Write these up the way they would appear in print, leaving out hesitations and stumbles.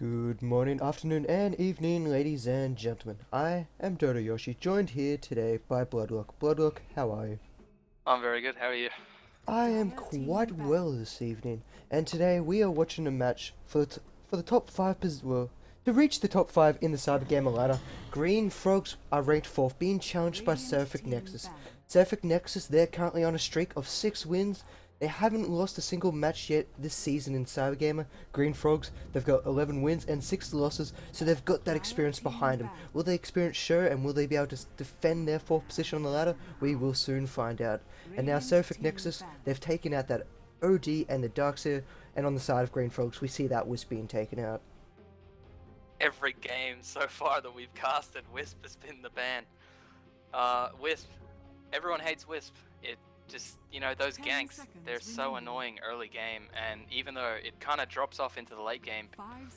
Good morning, afternoon, and evening, ladies and gentlemen. I am Dota Yoshi, joined here today by Bl00dlock. Bl00dlock, how are you? I'm very good. How are you? I am quite well this evening, and today we are watching a match for the top 5 well, to reach the top 5 in the Cybergamer Ladder. Green Frogs are ranked 4th, being challenged by Seraphic Nexus. Seraphic Nexus, they're currently on a streak of 6 wins. They haven't lost a single match yet this season in Cybergamer. Green Frogs, they've got 11 wins and 6 losses, so they've got that experience behind them. Will the experience show, and will they be able to defend their 4th position on the ladder? We will soon find out. And now Seraphic Nexus, they've taken out that OD and the Darkseer, and on the side of Green Frogs, we see that Wisp being taken out. Every game so far that we've casted, Wisp has been the ban. Wisp. Everyone hates Wisp. It just, those ganks, they're so annoying early game, and even though it kind of drops off into the late game,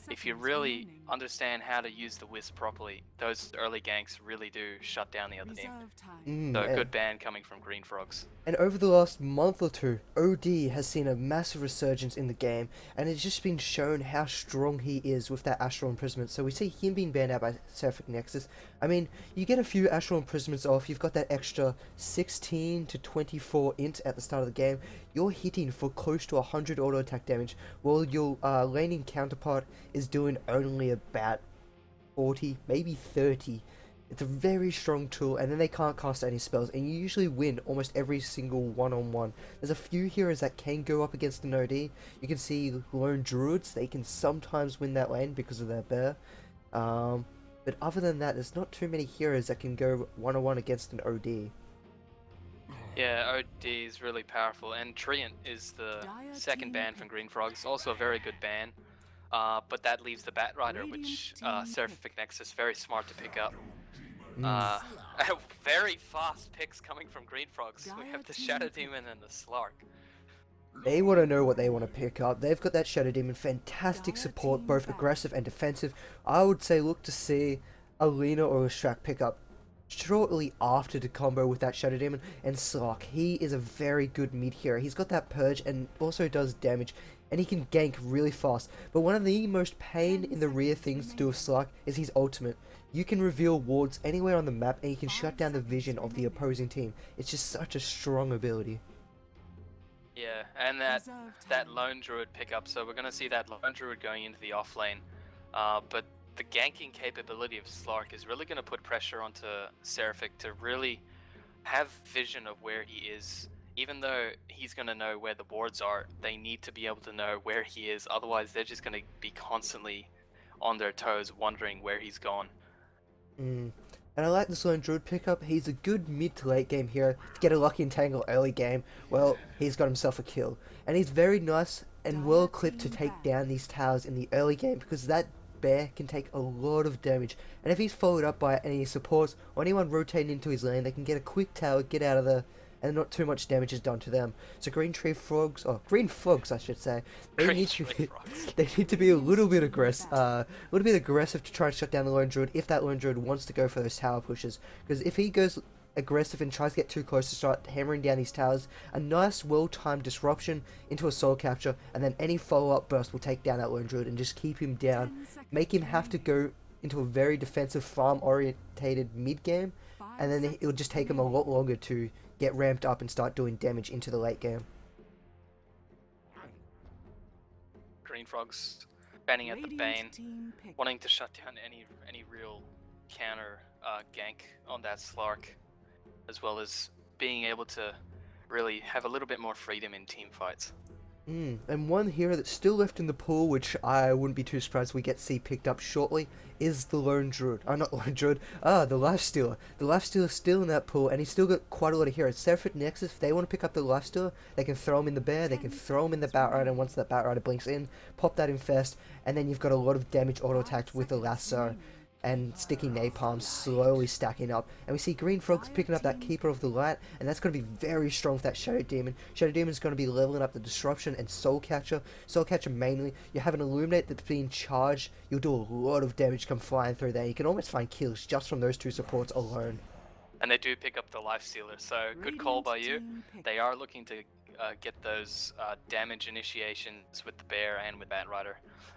if you really understand how to use the Wisp properly, those early ganks really do shut down the other team. So a good ban coming from Green Frogs. And over the last month or two, OD has seen a massive resurgence in the game, and it's just been shown how strong he is with that Astral Imprisonment. So we see him being banned out by Seraphic Nexus. I mean, you get a few Astral Imprisonments off, you've got that extra 16 to 24 int at the start of the game. You're hitting for close to 100 auto attack damage, while your laning counterpart is doing only about 40, maybe 30. It's a very strong tool, and then they can't cast any spells, and you usually win almost every single one-on-one. There's a few heroes that can go up against an OD. You can see Lone Druids, they can sometimes win that lane because of their bear. But other than that, there's not too many heroes that can go one-on-one against an OD. Yeah, OD is really powerful, and Treant is the second ban from Green Frogs, also a very good ban. But that leaves the Bat Rider, which Seraphic Nexus very smart to pick up. Very fast picks coming from Green Frogs. We have the Shadow Demon and the Slark. They want to know what they want to pick up. They've got that Shadow Demon, fantastic support, both aggressive and defensive. I would say look to see a Lina or a Shrek pick up shortly after the combo with that Shadow Demon. And Slark, he is a very good mid hero. He's got that purge and also does damage, and he can gank really fast. But one of the most pain in the rear things to do with Slark is his ultimate. You can reveal wards anywhere on the map, and you can shut down the vision of the opposing team. It's just such a strong ability. Yeah, and that Lone Druid pickup, so we're going to see that Lone Druid going into the off lane. But the ganking capability of Slark is really going to put pressure onto Seraphic to really have vision of where he is. Even though he's going to know where the wards are, they need to be able to know where he is, otherwise they're just going to be constantly on their toes wondering where he's gone. And I like this Lone Druid pickup. He's a good mid to late game hero. To get a lucky entangle early game, well, he's got himself a kill. And he's very nice and well equipped to take down these towers in the early game, because that bear can take a lot of damage. And if he's followed up by any supports or anyone rotating into his lane, they can get a quick tower, get out of there, and not too much damage is done to them. So Green Frogs I should say, they need to be a little bit aggressive, to try and shut down the Lone Druid if that Lone Druid wants to go for those tower pushes. Because if he goes aggressive and tries to get too close to start hammering down these towers, a nice well-timed disruption into a soul capture, and then any follow-up burst will take down that Lone Druid and just keep him down, make him have to go into a very defensive farm-orientated mid-game, and then it'll just take him a lot longer to get ramped up and start doing damage into the late game. Green Frogs banning at the Bane, wanting to shut down any real counter gank on that Slark, as well as being able to really have a little bit more freedom in team fights. And one hero that's still left in the pool, which I wouldn't be too surprised we get to see picked up shortly, is the Lone Druid. Not Lone Druid, the Lifestealer. The Lifestealer's still in that pool, and he's still got quite a lot of heroes. Seraphic Nexus, if they want to pick up the Lifestealer, they can throw him in the bear, they can throw him in the Bat Rider, and once that Bat Rider blinks in, pop that Infest, and then you've got a lot of damage auto-attacked with the Lasso and sticky napalm slowly stacking up. And we see Green Frogs picking up that Keeper of the Light, and that's going to be very strong with that Shadow Demon. Shadow Demon's going to be leveling up the Disruption and Soul Catcher. Soul Catcher mainly. You have an Illuminate that's being charged. You'll do a lot of damage come flying through there. You can almost find kills just from those two supports alone. And they do pick up the Lifestealer, so good call by you. They are looking to get those damage initiations with the bear and with Batrider.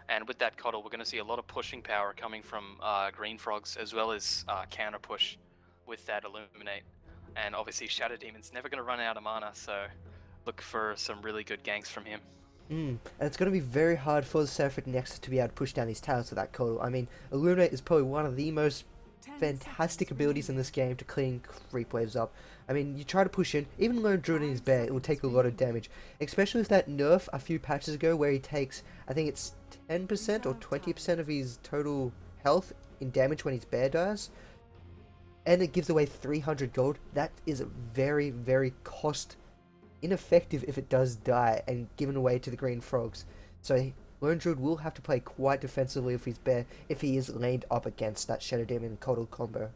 And with that Coddle, we're going to see a lot of pushing power coming from Green Frogs, as well as counter push with that Illuminate. And obviously Shadow Demon's never going to run out of mana, so look for some really good ganks from him. And it's going to be very hard for the Seraphic Nexus to be able to push down these towers with that Coddle. I mean, Illuminate is probably one of the most fantastic abilities in this game to clean creep waves up. I mean, you try to push in, even Lone Druid in his bear, it will take a lot of damage. Especially with that nerf a few patches ago where he takes, I think it's 10% or 20% of his total health in damage when his bear dies. And it gives away 300 gold. That is very, very cost ineffective if it does die and given away to the Green Frogs. So Lone Druid will have to play quite defensively with his bear if he is laned up against that Shadow Demon and Coddle combo.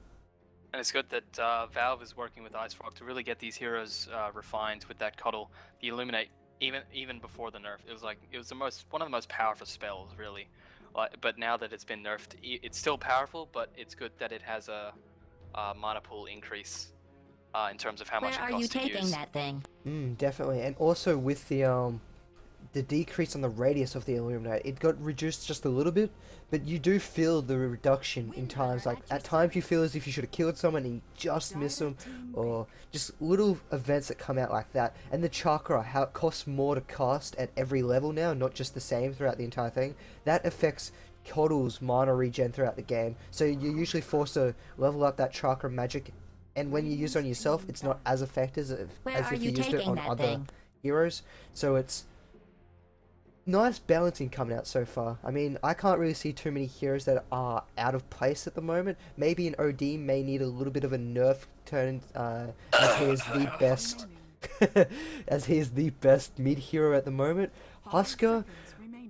And it's good that Valve is working with Ice Frog to really get these heroes refined with that Coddle. The Illuminate, even before the nerf, it was one of the most powerful spells, really. But now that it's been nerfed, it's still powerful, but it's good that it has a mana pool increase in terms of how much it costs to use. Where are you taking that thing? Definitely, and also with the decrease on the radius of the Illuminate, it got reduced just a little bit, but you do feel the reduction in times. Like at times you feel as if you should have killed someone and you just miss them, or just little events that come out like that. And the chakra, how it costs more to cast at every level now, not just the same throughout the entire thing, that affects Coddle's mana regen throughout the game. So you're usually forced to level up that chakra magic, and when you use it on yourself, it's not as effective as if you used it on other heroes. So it's nice balancing coming out so far. I mean, I can't really see too many heroes that are out of place at the moment. Maybe an OD may need a little bit of a nerf turn, as he is the best, as he is the best mid hero at the moment. Husker,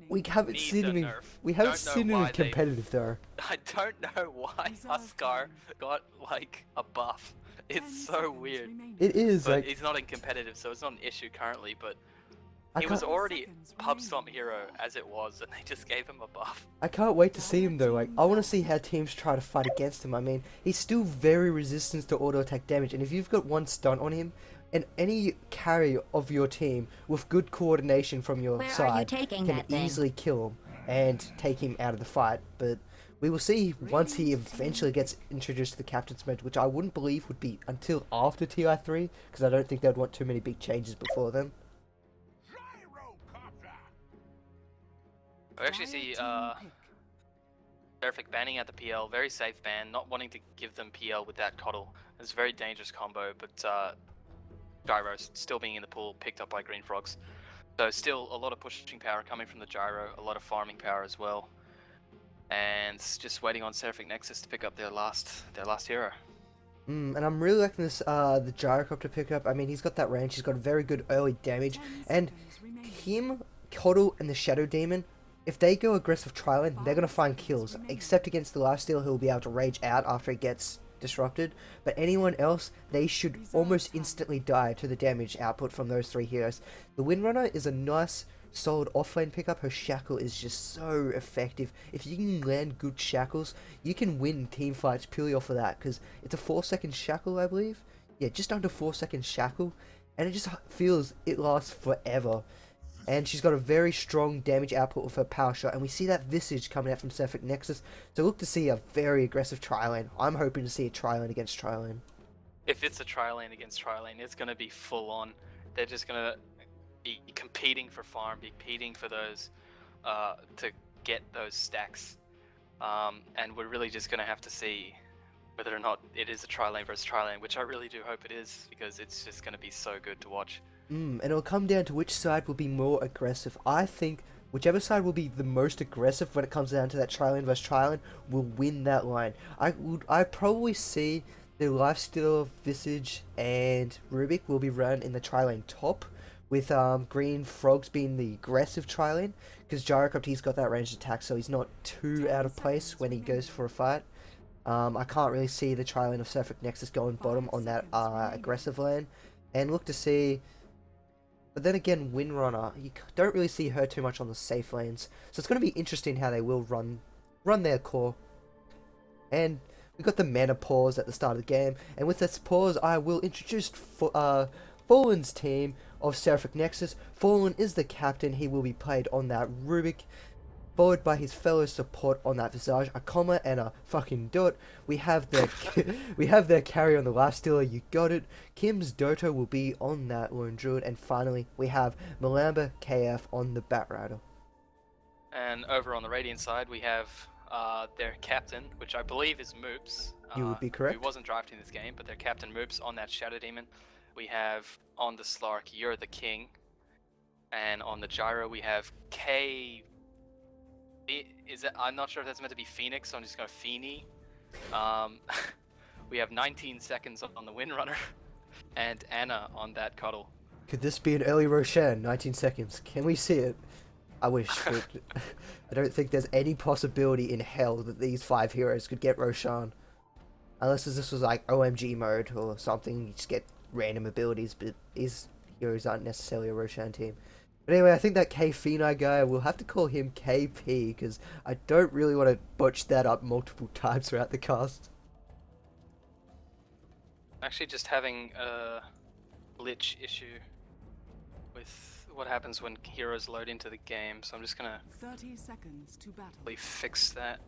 we haven't seen him. We haven't seen him competitive though. I don't know why Husker got like a buff. It's so weird. It is. But like, he's not in competitive, so it's not an issue currently. But he was already pub stomp hero as it was, and they just gave him a buff. I can't wait to see him though. Like, I want to see how teams try to fight against him. I mean, he's still very resistant to auto attack damage, and if you've got one stunt on him, and any carry of your team with good coordination from your side can easily kill him and take him out of the fight. But we will see once he eventually gets introduced to the captain's mode, which I wouldn't believe would be until after TI3, because I don't think they'd want too many big changes before then. I actually see Seraphic banning out the PL, very safe ban, not wanting to give them PL with that Coddle. It's a very dangerous combo, but Gyro still being in the pool, picked up by Green Frogs. So still a lot of pushing power coming from the Gyro, a lot of farming power as well. And just waiting on Seraphic Nexus to pick up their last hero. And I'm really liking this the Gyrocopter pickup. I mean, he's got that range, he's got very good early damage, and him, Coddle, and the Shadow Demon, if they go aggressive tri-lane, they're going to find kills, except against the lifesteal, who will be able to rage out after it gets disrupted. But anyone else, they should almost instantly die to the damage output from those three heroes. The Windrunner is a nice, solid offlane pickup. Her Shackle is just so effective. If you can land good Shackles, you can win team fights purely off of that, because it's a 4-second Shackle, I believe. Yeah, just under 4-second Shackle, and it just feels it lasts forever. And she's got a very strong damage output with her power shot, and we see that Visage coming out from Seraphic Nexus. So look to see a very aggressive tri-lane. I'm hoping to see a tri-lane against tri-lane. If it's a tri-lane against tri-lane, it's going to be full on. They're just going to be competing for farm, be competing for those, to get those stacks. And we're really just going to have to see whether or not it is a tri-lane versus tri-lane, which I really do hope it is, because it's just going to be so good to watch. And it'll come down to which side will be more aggressive. I think whichever side will be the most aggressive when it comes down to that tri-lane versus tri-lane will win that line. I probably see the lifesteal, Visage, and Rubik will be run in the tri-lane top, with Green Frogs being the aggressive tri-lane, because Gyrocopter's got that ranged attack, so he's not too out of place when he goes for a fight. I can't really see the tri-lane of Seraphic Nexus going bottom on that aggressive lane, and look to see. But then again, Windrunner, you don't really see her too much on the safe lanes. So it's going to be interesting how they will run their core. And we got the mana pause at the start of the game. And with this pause, I will introduce Fallen's team of Seraphic Nexus. Fallen is the captain. He will be played on that Rubik, followed by his fellow support on that Visage, a comma and a fucking dot. We have their we have their carry on the lifestealer, you got it. Kim's Dota will be on that Lone Druid, and finally we have Malamba KF on the Batrider. And over on the Radiant side, we have their captain, which I believe is Moops. You would be correct. Who wasn't drafted in this game, but their captain Moops on that Shadow Demon. We have on the Slark, You're the King. And on the Gyro, we have K. I'm not sure if that's meant to be Phoenix, so I'm just going to Feeny. We have 19 seconds on the Windrunner. And Anna on that Cuddle. Could this be an early Roshan? 19 seconds. Can we see it? I wish, but I don't think there's any possibility in hell that these 5 heroes could get Roshan. Unless this was like OMG mode or something, you just get random abilities, but these heroes aren't necessarily a Roshan team. But anyway, I think that K-Phenai guy, we'll have to call him KP, because I don't really want to botch that up multiple times throughout the cast. Actually just having a glitch issue with what happens when heroes load into the game, so I'm just gonna 30 seconds to battle. fix that.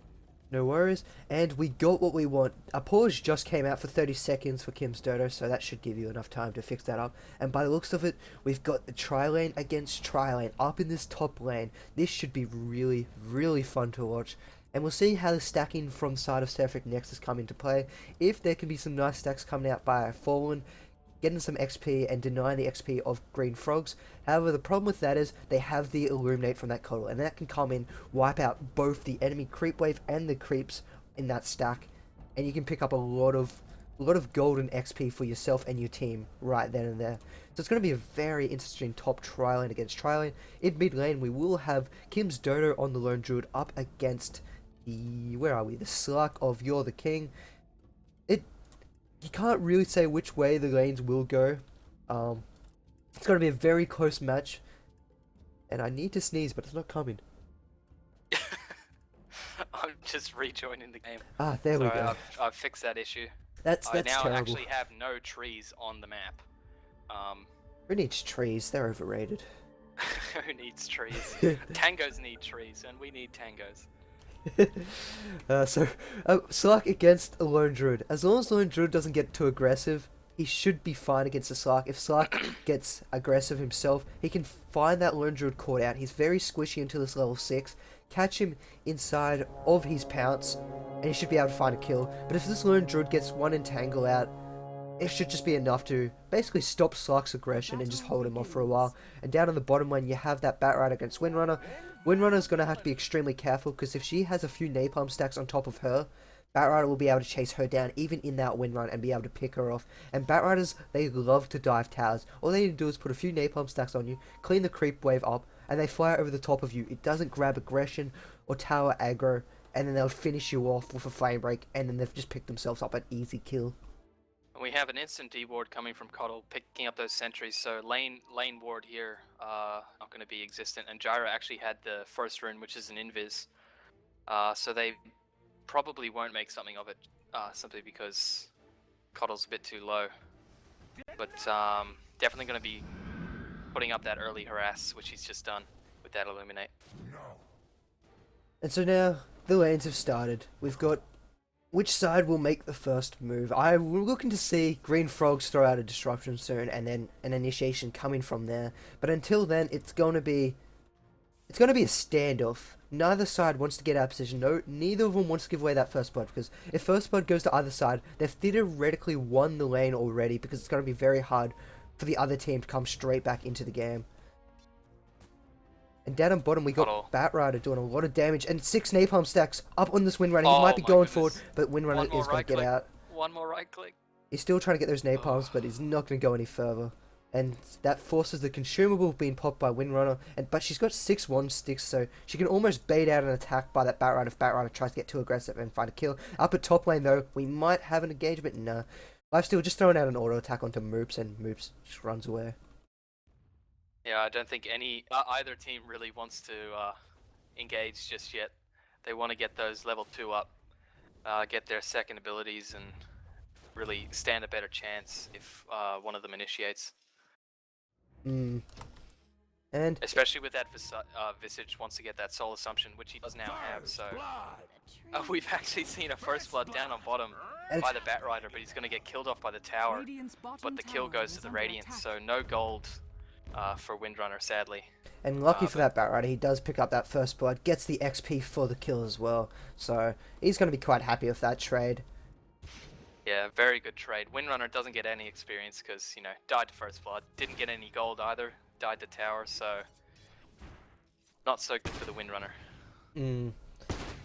No worries, and we got what we want. A pause just came out for 30 seconds for Kim's Dota, so that should give you enough time to fix that up. And by the looks of it, we've got the tri-lane against tri-lane up in this top lane. This should be really, really fun to watch. And we'll see how the stacking from the side of Seraphic Nexus come into play. If there can be some nice stacks coming out by Fallen, getting some XP and denying the XP of Green Frogs. However, the problem with that is they have the Illuminate from that Cuddle, and that can come in, wipe out both the enemy creep wave and the creeps in that stack, and you can pick up a lot of golden XP for yourself and your team right then and there. So it's going to be a very interesting top tri-lane against tri-lane. In mid lane, we will have Kim's Dota on the Lone Druid up against the, where are we? The Slark of You're the King. You can't really say which way the lanes will go. It's going to be a very close match. And I need to sneeze, but it's not coming. I'm just rejoining the game. Ah, there we go. I've fixed that issue. That's I now terrible. actually have no trees on the map. Who needs trees? They're overrated. Who needs trees? Tangos need trees, and we need tangos. Slark against a Lone Druid. As long as Lone Druid doesn't get too aggressive, he should be fine against the Slark. If Slark gets aggressive himself, he can find that Lone Druid caught out. He's very squishy until this level 6. Catch him inside of his pounce, and he should be able to find a kill. But if this Lone Druid gets one entangle out, it should just be enough to basically stop Slark's aggression and just hold him off for a while. And down on the bottom lane, you have that Batrider against Windrunner. Windrunner's going to have to be extremely careful, because if she has a few napalm stacks on top of her, Batrider will be able to chase her down even in that wind run and be able to pick her off. And Batriders, they love to dive towers. All they need to do is put a few napalm stacks on you, clean the creep wave up, and they fly over the top of you. It doesn't grab aggression or tower aggro, and then they'll finish you off with a flame break, and then they've just picked themselves up an easy kill. We have an instant D ward coming from Coddle, picking up those sentries, so lane ward here not going to be existent. And Gyro actually had the first rune, which is an invis, so they probably won't make something of it, simply because Coddle's a bit too low. But definitely going to be putting up that early harass, which he's just done with that Illuminate. And so now the lanes have started. We've got which side will make the first move. I'm looking to see Green Frogs throw out a disruption soon, and then an initiation coming from there. But until then, it's going to be a standoff. Neither side wants to get out of position. No, neither of them wants to give away that first blood, because if first blood goes to either side, they've theoretically won the lane already, because it's going to be very hard for the other team to come straight back into the game. And down on bottom, we got Batrider doing a lot of damage, and 6 napalm stacks up on this Windrunner. He might be going forward, but Windrunner is going to get out. One more right click. He's still trying to get those napalms, but he's not going to go any further. And that forces the consumable being popped by Windrunner. But she's got 6 wand sticks, so she can almost bait out an attack by that Batrider if Batrider tries to get too aggressive and find a kill. Up at top lane, though, we might have an engagement. Nah. Lifesteal just throwing out an auto attack onto Moops, and Moops just runs away. Yeah, I don't think either team really wants to engage just yet. They want to get those level 2 up, get their second abilities, and really stand a better chance if one of them initiates. Mm. And Especially with that Visage wants to get that Soul Assumption, which he does now have, so... we've actually seen a First Blood down on bottom And by the Batrider, but he's going to get killed off by the tower. But the kill goes to the Radiance, so no gold for Windrunner, sadly. And lucky for that Batrider, he does pick up that first blood, gets the XP for the kill as well. So he's going to be quite happy with that trade. Yeah, very good trade. Windrunner doesn't get any experience because, you know, died to First Blood. Didn't get any gold either. Died to tower, so not so good for the Windrunner. Mm.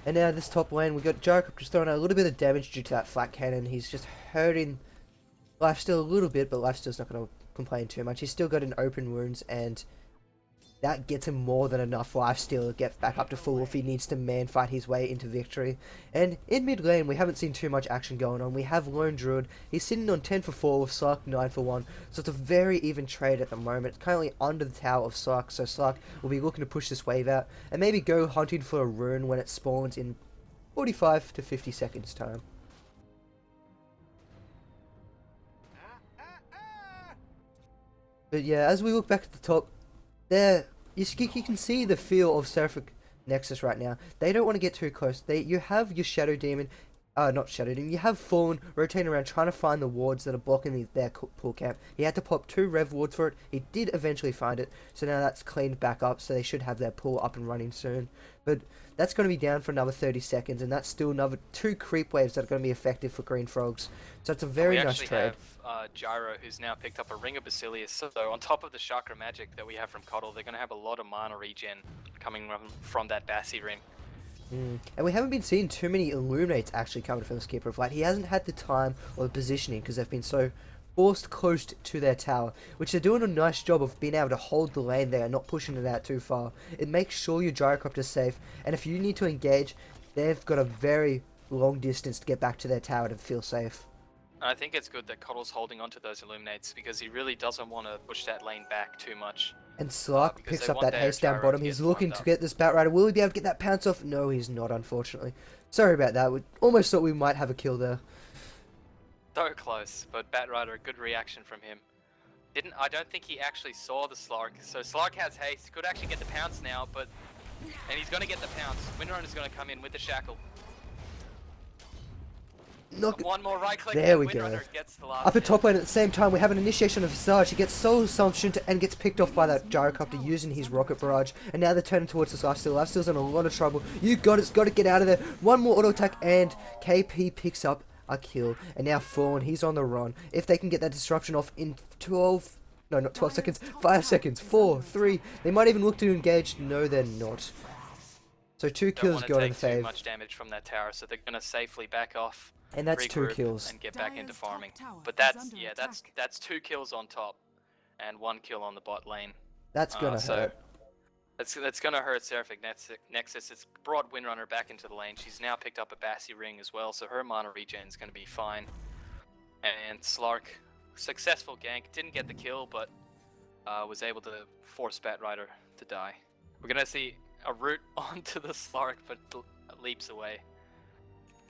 And now this top lane, we got Jacob just throwing out a little bit of damage due to that flat cannon. He's just hurting Lifesteal a little bit, but Lifesteal's not going to complain too much. He's still got an open wounds, and that gets him more than enough lifesteal to get back up to full if he needs to man fight his way into victory. And in mid lane, we haven't seen too much action going on. We have Lone Druid. He's sitting on 10 for 4 with Slark 9 for 1. So it's a very even trade at the moment. It's currently under the tower of Slark, so Slark will be looking to push this wave out and maybe go hunting for a rune when it spawns in 45 to 50 seconds time. But yeah, as we look back at the top, there you can see the feel of Seraphic Nexus right now. They don't want to get too close. You have your Shadow Demon, not Shadow Demon. You have Fallen rotating around trying to find the wards that are blocking their pool camp. He had to pop 2 Rev wards for it. He did eventually find it, so now that's cleaned back up. So they should have their pool up and running soon. But that's going to be down for another 30 seconds, and that's still another 2 creep waves that are going to be effective for Green Frogs. So it's a very nice trade. We actually have Gyro, who's now picked up a Ring of Basilius. So on top of the Chakra Magic that we have from Coddle, they're going to have a lot of mana regen coming from that Bassi Ring. And we haven't been seeing too many Illuminates actually coming from this Keeper of Light. He hasn't had the time or the positioning because they've been so forced close to their tower, which they're doing a nice job of being able to hold the lane there and not pushing it out too far. It makes sure your Gyrocopter's safe, and if you need to engage, they've got a very long distance to get back to their tower to feel safe. I think it's good that Coddle's holding onto those Illuminates because he really doesn't want to push that lane back too much. And Slark picks up that haste down bottom. He's looking to get this Batrider. Will he be able to get that pounce off? No, he's not, unfortunately. Sorry about that. We almost thought we might have a kill there. So close, but Batrider, good reaction from him. I don't think he actually saw the Slark. So Slark has haste, could actually get the pounce now, and he's going to get the pounce. Windrunner's going to come in with the shackle. One more right click. There we go. Gets the last up at top lane at the same time, we have an initiation of Visage. He gets Soul Assumption and gets picked off by that Gyrocopter using his Rocket Barrage. And now they're turning towards this Lifesteal. Lifesteal's in a lot of trouble. You got to get out of there. One more auto attack and KP picks up a kill. And now Fallen, he's on the run. If they can get that disruption off in 12... No, not 12 seconds. 5 seconds. 4, 3. They might even look to engage. No, they're not. So 2 kills go in the fave. Too much damage from that tower, so they're going to safely back off. And that's 2 kills. And get back into farming. But that's 2 kills on top, and 1 kill on the bot lane. That's gonna hurt. That's gonna hurt Seraphic Nexus. It's brought Windrunner back into the lane. She's now picked up a Bassi Ring as well, so her mana regen is gonna be fine. And Slark, successful gank, didn't get the kill, but was able to force Batrider to die. We're gonna see a root onto the Slark, but leaps away.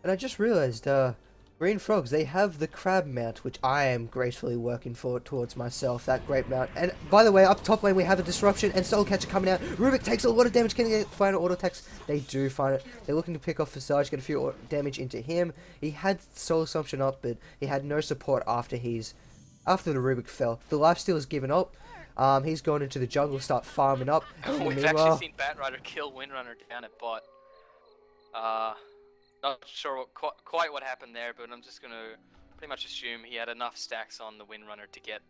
And I just realized, Green Frogs, they have the Crab Mount, which I am gracefully working towards myself, that great mount. And by the way, up top lane we have a Disruption and Soul Catcher coming out. Rubik takes a lot of damage, can they get final auto attacks? They do find it. They're looking to pick off Visage, get a few damage into him. He had Soul Assumption up, but he had no support after the Rubik fell. The lifesteal is given up. He's going into the jungle, start farming up. We've actually seen Batrider kill Windrunner down at bot. Not sure quite what happened there, but I'm just going to pretty much assume he had enough stacks on the Windrunner to get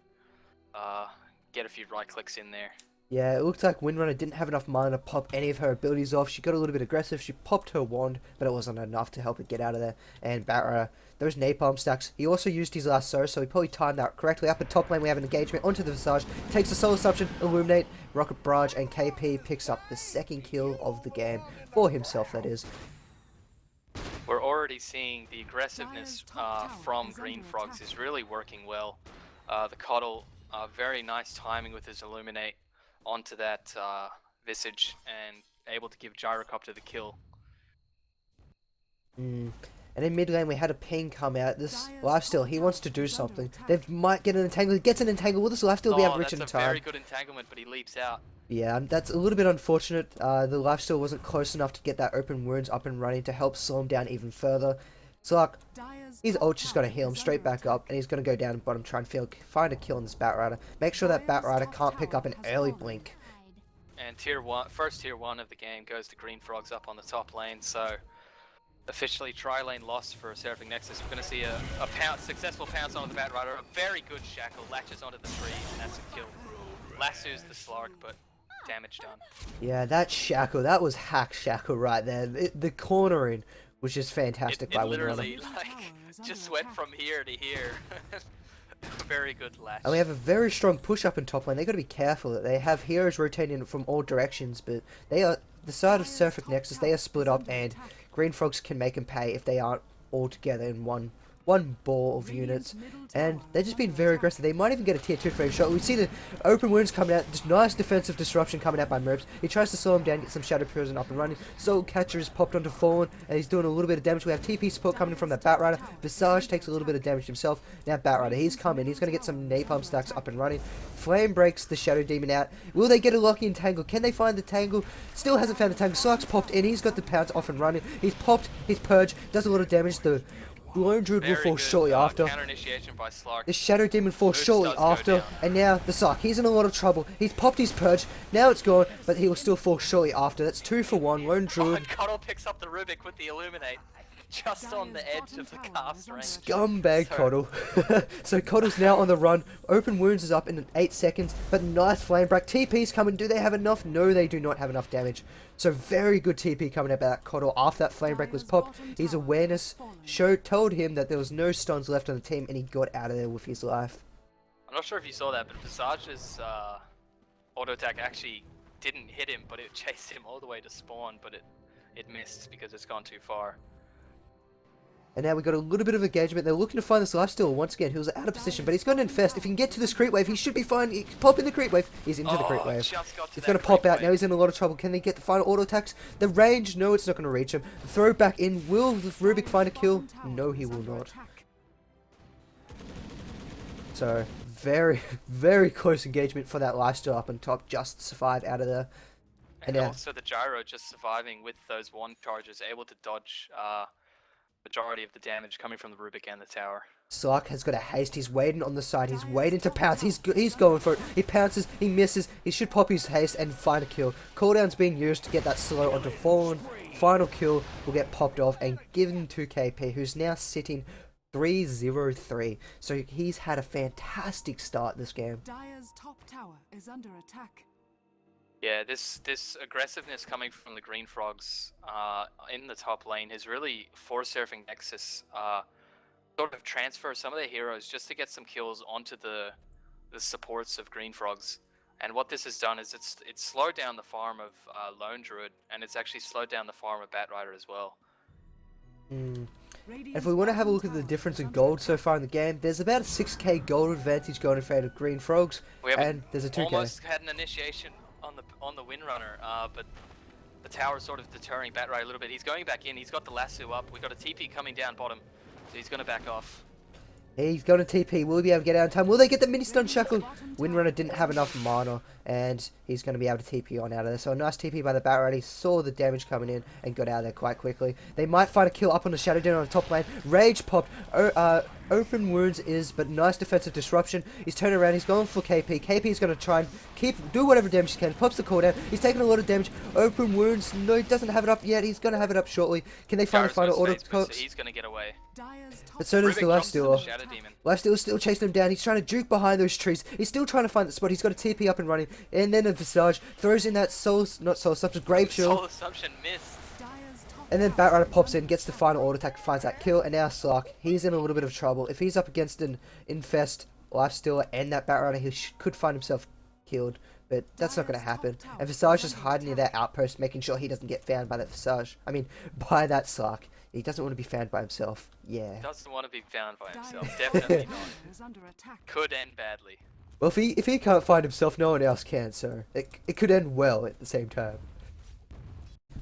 a few right clicks in there. Yeah, it looked like Windrunner didn't have enough mana to pop any of her abilities off. She got a little bit aggressive. She popped her wand, but it wasn't enough to help her get out of there. And Batrider, those napalm stacks, he also used his lasso, so he probably timed that correctly. Up at top lane, we have an engagement onto the Visage. Takes the Soul Assumption, Illuminate, Rocket Barrage, and KP picks up the 2nd kill of the game. For himself, that is. We're already seeing the aggressiveness from Green Frogs is really working well. The Coddle, very nice timing with his Illuminate onto that Visage and able to give Gyrocopter the kill. And in mid lane, we had a ping come out. This lifesteal, he wants to do something. They might get an entangle. He gets an entangle. Will this lifesteal be average in that's a time? very good entanglement, but he leaps out. Yeah, that's a little bit unfortunate. The lifesteal wasn't close enough to get that open wounds up and running to help slow him down even further. So like, his ult just going to heal him straight back up, and he's going to go down bottom, try and find a kill on this Batrider. Make sure that Batrider can't pick up an early blink. And first tier 1 of the game goes to Green Frogs up on the top lane, so officially tri-lane loss for Seraphic Nexus. We're going to see a successful pounce onto the Batrider, a very good shackle, latches onto the tree, and that's a kill. Lassoes the Slark, but damage done. Yeah, that shackle, that was hack shackle right there. The cornering was just fantastic by It literally, Winrunner. like, just went from here to here. Very good lash. And we have a very strong push up in top lane. They got to be careful that they have heroes rotating from all directions, but they are the side of Seraphic Nexus. They are split up, and Green Frogs can make them pay if they aren't all together in one ball of units, and they're just being very aggressive. They might even get a tier 2 frame shot. We see the open wounds coming out, just nice defensive disruption coming out by Merps. He tries to slow him down, get some Shadow Prison up and running. Soul Catcher is popped onto Fallen, and he's doing a little bit of damage. We have TP support coming from that Batrider. Visage takes a little bit of damage himself. Now Batrider, he's coming. He's going to get some Napalm stacks up and running. Flame breaks the Shadow Demon out. Will they get a lucky entangle? Can they find the tangle? Still hasn't found the tangle. Sark's popped in. He's got the pounce off and running. He's popped his Purge, does a lot of damage. The Lone Druid will fall shortly after. Counter initiation by Slark. The Shadow Demon falls shortly after, and now the Sark. He's in a lot of trouble. He's popped his Purge. Now it's gone, but he will still fall shortly after. That's 2 for 1. Lone Druid. And Cuddle picks up the Rubik with the Illuminate. Just on the edge of the cast range. Scumbag Coddle. So Coddle's now on the run. Open wounds is up in 8 seconds, but nice flame break. TP's coming. Do they have enough? No, they do not have enough damage. So very good TP coming out by that Coddle after that flame break was popped. His awareness told him that there was no stuns left on the team, and he got out of there with his life. I'm not sure if you saw that, but Visage's auto attack actually didn't hit him, but it chased him all the way to spawn, but it missed because it's gone too far. And now we got a little bit of engagement. They're looking to find this lifesteal once again. He was out of position, but he's going to infest. If he can get to this creep wave, he should be fine. He pop in the creep wave. He's into the creep wave. He's going to pop out. Now he's in a lot of trouble. Can they get the final auto attacks? The range? No, it's not going to reach him. Throw back in. Will the Rubik find a kill? No, he will not. So, very, very close engagement for that lifesteal up on top. Just survive out of there. And also the Gyro just surviving with those one charges, able to dodge majority of the damage coming from the Rubik and the tower. Slark has got a haste. He's waiting on the side. He's waiting to pounce. He's going for it. He pounces. He misses. He should pop his haste and find a kill. Cooldown's being used to get that slow onto Fallen. Final kill will get popped off and given to KP, who's now sitting 3-0-3. So he's had a fantastic start this game. Dire's top tower is under attack. Yeah, this aggressiveness coming from the Green Frogs in the top lane has really forced Seraphic Nexus sort of transfer some of their heroes just to get some kills onto the supports of Green Frogs. And what this has done is it's slowed down the farm of Lone Druid, and it's actually slowed down the farm of Batrider as well. If we want to have a look at the difference in gold so far in the game, there's about a 6k gold advantage going in favor of Green Frogs, and there's a 2k. Almost had an initiation on the Windrunner, but the tower's sort of deterring Batrider a little bit. He's going back in. He's got the lasso up. We got a TP coming down bottom, so he's going to back off. He's going to TP. Will he be able to get out in time? Will they get the mini stun shackle? Windrunner didn't have enough mana, and he's going to be able to TP on out of there. So a nice TP by the Batrider. He saw the damage coming in and got out of there quite quickly. They might find a kill up on the Shadow Demon on the top lane. Rage popped. Open wounds but nice defensive disruption. He's turning around. He's going for KP. KP is going to try and do whatever damage he can. Pops the cooldown. He's taking a lot of damage. Open wounds. No, he doesn't have it up yet. He's going to have it up shortly. Can they find the final auto? So he's going to get away. But so does the Lifestealer. Demon. Lifestealer is still chasing him down. He's trying to juke behind those trees. He's still trying to find the spot. He's got a TP up and running. And then a Visage throws in that Grave Shield. Soul Assumption missed. And then Batrider pops in, gets the final auto attack, finds that kill, and now Slark, he's in a little bit of trouble. If he's up against an Infest, Lifestealer, and that Batrider, he could find himself killed, but that's not going to happen. And Visage is hiding near that outpost, making sure he doesn't get found by that by that Slark. He doesn't want to be found by himself. Yeah. Doesn't want to be found by himself. Definitely not. Could end badly. Well, if he can't find himself, no one else can, so it could end well at the same time.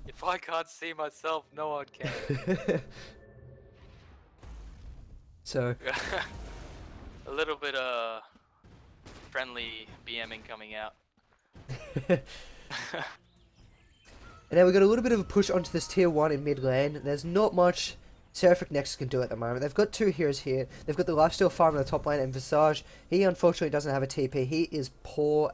If I can't see myself, no one can. So A little bit friendly BMing coming out. and now we've got a little bit of a push onto this tier 1 in mid lane. There's not much Seraphic Nexus can do at the moment. They've got 2 heroes here. They've got the Lifesteal Farm in the top lane, and Visage, he unfortunately doesn't have a TP. He is poor,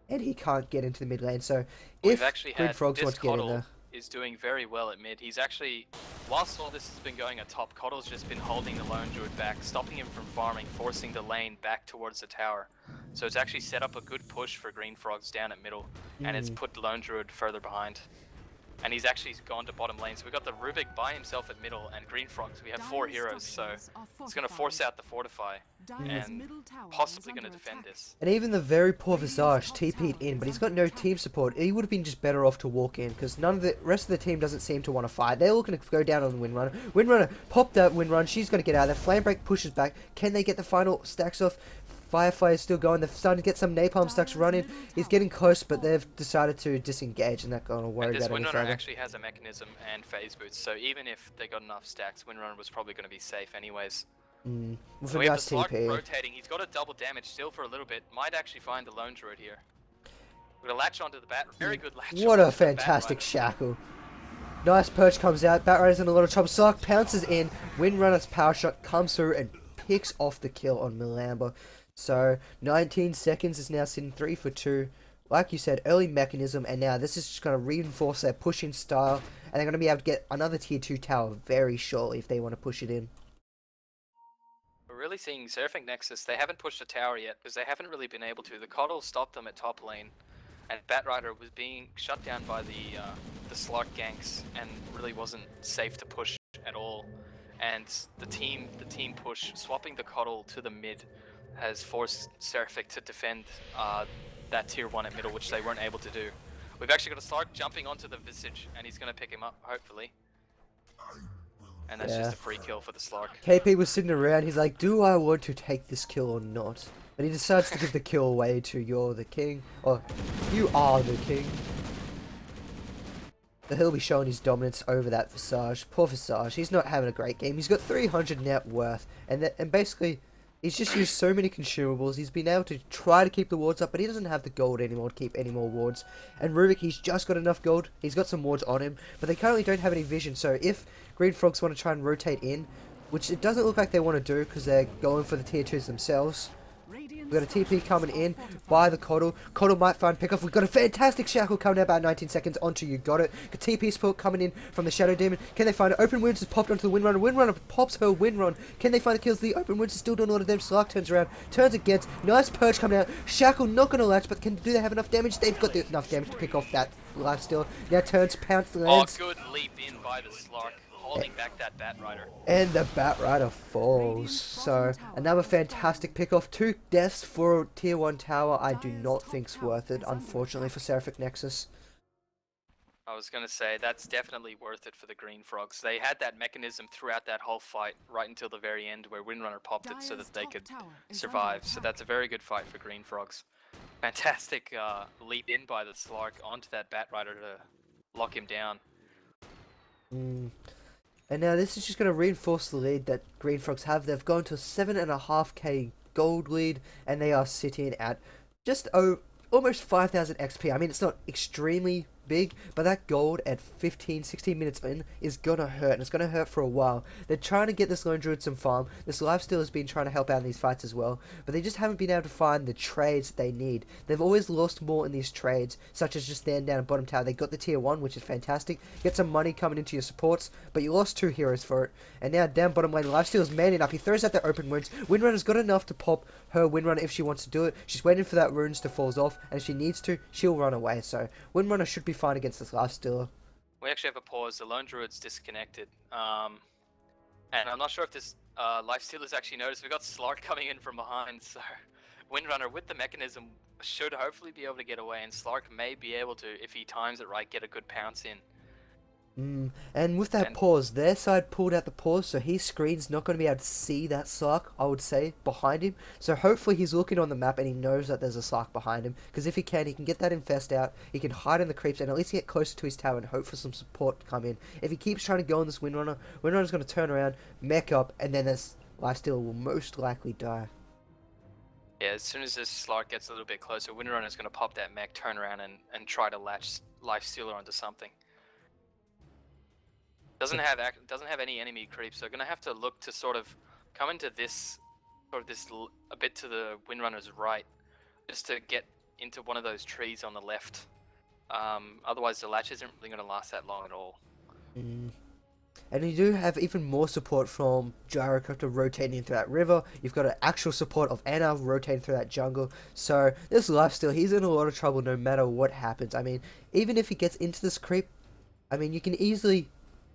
and he can't get into the mid lane. So We've if actually Green had Frogs want this to get in Coddle there... is doing very well at mid. He's actually, whilst all this has been going at top, Coddle's just been holding the Lone Druid back, stopping him from farming, forcing the lane back towards the tower. So it's actually set up a good push for Green Frogs down at middle, and it's put Lone Druid further behind. And he's actually gone to bottom lane, so we've got the Rubik by himself at middle, and Green Frogs, we have 4 heroes, so it's going to force out the Fortify, and possibly going to defend this. And even the very poor Visage TP'd in, but he's got no team support. He would have been just better off to walk in, because none of the rest of the team doesn't seem to want to fight. They're looking to go down on the Windrunner. Windrunner popped that Windrun, she's going to get out of there. Flamebreak pushes back. Can they get the final stacks off? Firefly is still going. They're starting to get some napalm stacks running. He's getting close, but they've decided to disengage and not going to worry about it any Windrunner further. actually has a mechanism and phase boots, so even if they got enough stacks, Windrunner was probably going to be safe anyways. With So a we have nice the Slark TP. rotating. He's got a double damage still for a little bit. Might actually find the Lone Druid here. We're going to latch onto the bat. Very good latch. What a onto the Bat fantastic Rider. shackle. Nice perch comes out. Batrider's in a lot of trouble. Slark pounces in. Windrunner's power shot comes through and picks off the kill on Milamba. So 19 seconds is now sitting 3 for 2. Like you said, early mechanism, and now this is just going to reinforce their pushing style, and they're going to be able to get another tier 2 tower very shortly if they want to push it in. We're really seeing Seraphic Nexus. They haven't pushed a tower yet because they haven't really been able to. The Coddle stopped them at top lane, and Batrider was being shut down by the Slark ganks and really wasn't safe to push at all. And the team push, swapping the Coddle to the mid, has forced Seraphic to defend that tier 1 at middle, which they weren't able to do. We've actually got a Slark jumping onto the Visage, and he's going to pick him up, hopefully. And that's just a free kill for the Slark. KP was sitting around, he's like, do I want to take this kill or not? But he decides to give the kill away to You're the King, or You Are the King. So he'll be showing his dominance over that Visage. Poor Visage, he's not having a great game. He's got 300 net worth, and basically... he's just used so many consumables. He's been able to try to keep the wards up, but he doesn't have the gold anymore to keep any more wards. And Rubik, he's just got enough gold. He's got some wards on him, but they currently don't have any vision. So if Green Frogs want to try and rotate in, which it doesn't look like they want to do because they're going for the tier 2s themselves. We've got a TP coming in by the Coddle. Coddle might find pickoff. We've got a fantastic shackle coming out about 19 seconds onto You Got It. A TP support coming in from the Shadow Demon. Can they find it? Open Wounds has popped onto the Windrunner. Windrunner pops her Windrun. Can they find the kills? The Open Wounds is still doing a lot of damage. Slark turns around, turns against. Nice perch coming out. Shackle not going to latch, but do they have enough damage? They've got enough damage to pick off that lifesteal. Now turns, pounce, lands. Oh, good leap in by the Slark, holding back that Batrider. And the Batrider falls. So, another fantastic pick-off. 2 deaths for a tier 1 tower. I do not think's worth it, unfortunately, for Seraphic Nexus. I was going to say, that's definitely worth it for the Green Frogs. They had that mechanism throughout that whole fight, right until the very end, where Windrunner popped it so that they could survive. So that's a very good fight for Green Frogs. Fantastic leap in by the Slark onto that Batrider to lock him down. And now this is just going to reinforce the lead that Green Frogs have. They've gone to a 7.5k gold lead, and they are sitting at just almost 5,000 XP. I mean, it's not extremely big, but that gold at 15-16 minutes in is gonna hurt, and it's gonna hurt for a while. They're trying to get this Lone Druid some farm. This Lifesteal has been trying to help out in these fights as well, but they just haven't been able to find the trades they need. They've always lost more in these trades, such as just stand down at bottom tower. They got the tier 1, which is fantastic. Get some money coming into your supports, but you lost 2 heroes for it. And now down bottom lane, Lifesteal's manning up. He throws out the Open Wounds. Windrunner's got enough to pop her Windrunner if she wants to do it. She's waiting for that runes to fall off, and if she needs to, she'll run away. So Windrunner should be fine against this Lifesteal. We actually have a pause. The Lone Druid's disconnected. And I'm not sure if this Lifesteal is actually noticed. We've got Slark coming in from behind, so Windrunner with the mechanism should hopefully be able to get away, and Slark may be able to, if he times it right, get a good pounce in. And with that pause, their side pulled out the pause, so his screen's not going to be able to see that Slark, I would say, behind him. So hopefully he's looking on the map and he knows that there's a Slark behind him, because if he can get that infest out, he can hide in the creeps and at least get closer to his tower and hope for some support to come in. If he keeps trying to go on this Windrunner, Windrunner's going to turn around, mech up, and then there's Lifesteal will most likely die. Yeah, as soon as this Slark gets a little bit closer, Windrunner's going to pop that mech, turn around, and try to latch Lifestealer onto something. Doesn't have any enemy creeps, so going to have to look to sort of come into this, a bit to the Windrunner's right, just to get into one of those trees on the left. Otherwise, the latch isn't really going to last that long at all. And you do have even more support from Gyrocopter rotating through that river. You've got an actual support of Anna rotating through that jungle. So this lifesteal, he's in a lot of trouble no matter what happens. I mean, even if he gets into this creep, I mean, you can easily,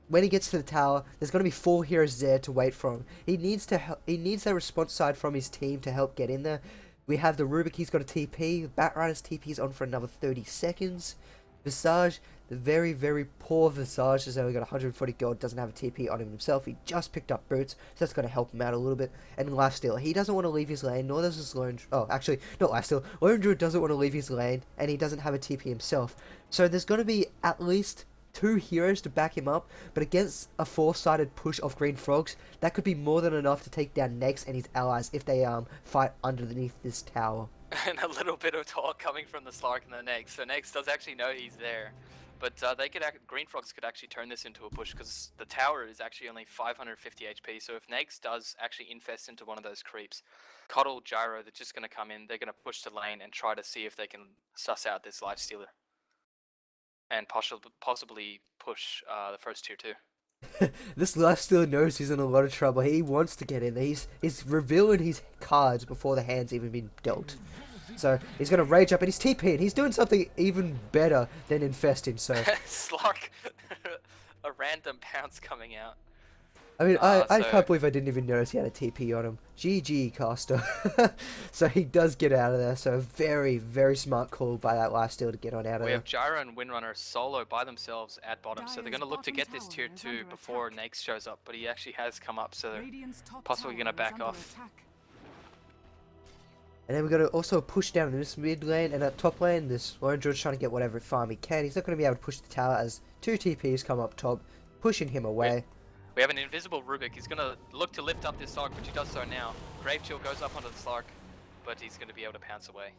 when he gets to the tower, there's going to be 4 heroes there to wait for him. He needs that response side from his team to help get in there. We have the Rubik, he's got a TP. Batrider's TP is on for another 30 seconds. Visage, the very, very poor Visage has only got 140 gold, doesn't have a TP on him himself. He just picked up boots, so that's going to help him out a little bit. And Lifesteal, he doesn't want to leave his lane, nor does his Lone... Oh, actually, not Lifesteal. Lone Druid doesn't want to leave his lane, and he doesn't have a TP himself. So there's going to be at least 2 heroes to back him up, but against a 4-sided push of Green Frogs, that could be more than enough to take down Nex and his allies if they fight underneath this tower. And a little bit of talk coming from the Slark and the Nex. So Nex does actually know he's there, but Green Frogs could actually turn this into a push because the tower is actually only 550 HP. So if Nex does actually infest into one of those creeps, Coddle, Gyro, they're just going to come in. They're going to push the lane and try to see if they can suss out this Lifestealer and possibly push the first tier 2. This Lifestealer knows he's in a lot of trouble. He wants to get in there. He's revealing his cards before the hand's even been dealt. So he's going to rage up and he's TP and he's doing something even better than infesting. So Slark, a random pounce coming out. I mean, I can't believe I didn't even notice he had a TP on him. GG, Caster. So he does get out of there. So very, very smart call by that Lifesteal to get on out of there. We have Gyro and Windrunner solo by themselves at bottom, so they're going to look to get this tier 2 before Nax shows up, but he actually has come up, so they're possibly going to back off. And then we're going to also push down in this mid lane, and at top lane, this Lone Druid's trying to get whatever farm he can. He's not going to be able to push the tower as 2 TPs come up top, pushing him away. We have an invisible Rubik. He's going to look to lift up this Slark, which he does so now. Grave Chill goes up onto the Slark, but he's going to be able to pounce away.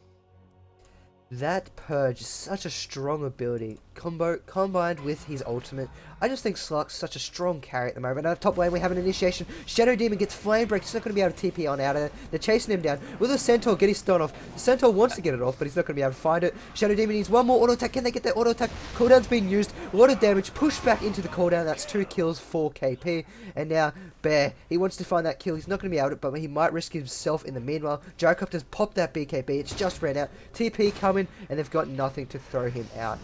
That Purge is such a strong ability, combined with his ultimate. I just think Slark's such a strong carry at the moment. At top lane we have an initiation. Shadow Demon gets flame break. He's not going to be able to TP on out of there. They're chasing him down. Will the Centaur get his stun off? The Centaur wants to get it off, but he's not going to be able to find it. Shadow Demon needs one more auto attack. Can they get their auto attack? Cooldown's being used. A lot of damage. Pushed back into the cooldown. That's 2 kills, 4 KP. And now Bear, he wants to find that kill. He's not going to be able to, but he might risk himself in the meanwhile. Gyrocopter's popped that BKB. It's just ran out. TP coming, and they've got nothing to throw him out.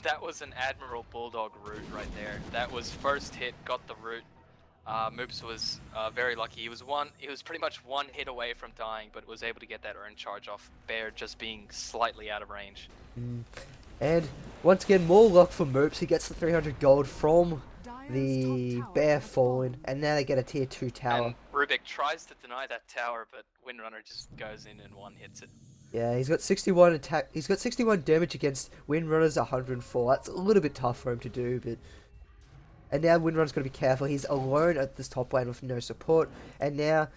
That was an Admiral Bulldog root right there. That was first hit, got the root. Moops was very lucky. He was pretty much 1 hit away from dying, but was able to get that urn charge off. Bear just being slightly out of range. And once again, more luck for Moops. He gets the 300 gold from the Bear falling, and now they get a tier 2 tower. And Rubik tries to deny that tower, but Windrunner just goes in and 1-hits it. Yeah, he's got 61 attack. He's got 61 damage against Windrunner's 104. That's a little bit tough for him to do, but. And now Windrunner's got to be careful. He's alone at this top lane with no support, and now